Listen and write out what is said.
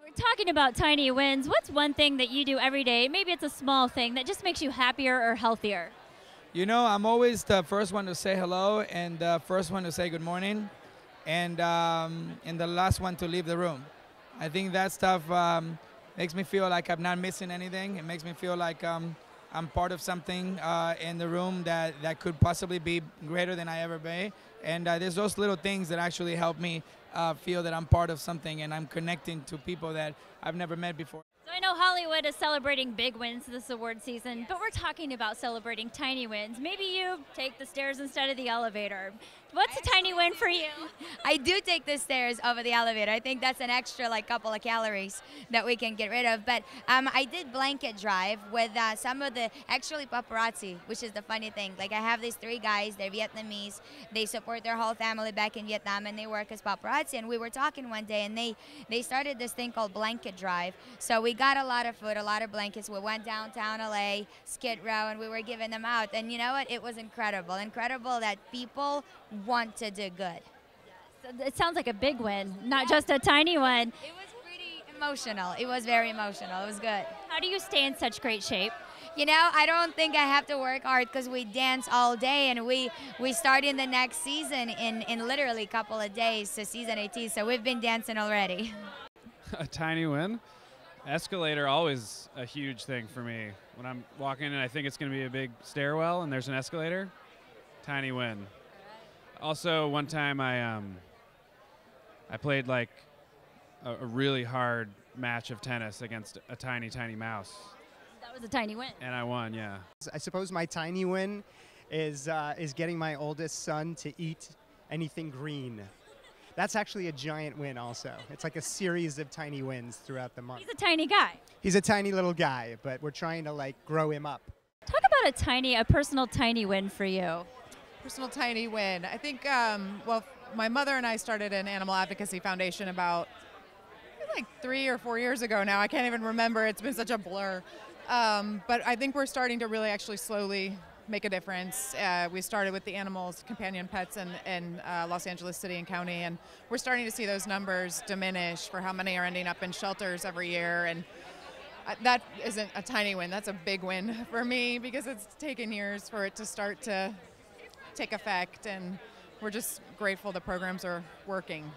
We're talking about tiny wins. What's one thing that you do every day? Maybe it's a small thing that just makes you happier or healthier. You know, I'm always the first one to say hello and the first one to say good morning and the last one to leave the room. I think that stuff makes me feel like I'm not missing anything. It makes me feel like I'm part of something in the room that could possibly be greater than I ever be. And there's those little things that actually help me feel that I'm part of something and I'm connecting to people that I've never met before. So I know Hollywood is celebrating big wins this award season, but we're talking about celebrating tiny wins. Maybe you take the stairs instead of the elevator. What's a tiny win for you? I do take the stairs over the elevator. I think that's an extra couple of calories that we can get rid of. But I did blanket drive with some of the actually paparazzi, which is the funny thing. Like I have these 3 guys, they're Vietnamese. They support their whole family back in Vietnam and they work as paparazzi. And we were talking one day and they started this thing called blanket drive. So we got a lot of food, a lot of blankets. We went downtown LA, Skid Row, and we were giving them out. And you know what? It was incredible. Incredible that people want to do good. So it sounds like a big win, not just a tiny one. It was pretty emotional. It was very emotional. It was good. How do you stay in such great shape? You know, I don't think I have to work hard because we dance all day and we start in the next season in literally a couple of days, so season 18. So we've been dancing already. A tiny win? Escalator, always a huge thing for me. When I'm walking and I think it's going to be a big stairwell and there's an escalator, tiny win. Also, one time I played like a really hard match of tennis against a tiny, tiny mouse. That was a tiny win. And I won, yeah. I suppose my tiny win is getting my oldest son to eat anything green. That's actually a giant win also. It's like a series of tiny wins throughout the month. He's a tiny guy. He's a tiny little guy, but we're trying to grow him up. Talk about a personal tiny win for you. Personal tiny win. I think, well, my mother and I started an animal advocacy foundation about like 3 or 4 years ago now. I can't even remember. It's been such a blur. But I think we're starting to really actually slowly make a difference. We started with the animals, companion pets in Los Angeles City and County, and we're starting to see those numbers diminish for how many are ending up in shelters every year. And that isn't a tiny win. That's a big win for me because it's taken years for it to start to take effect, and we're just grateful the programs are working.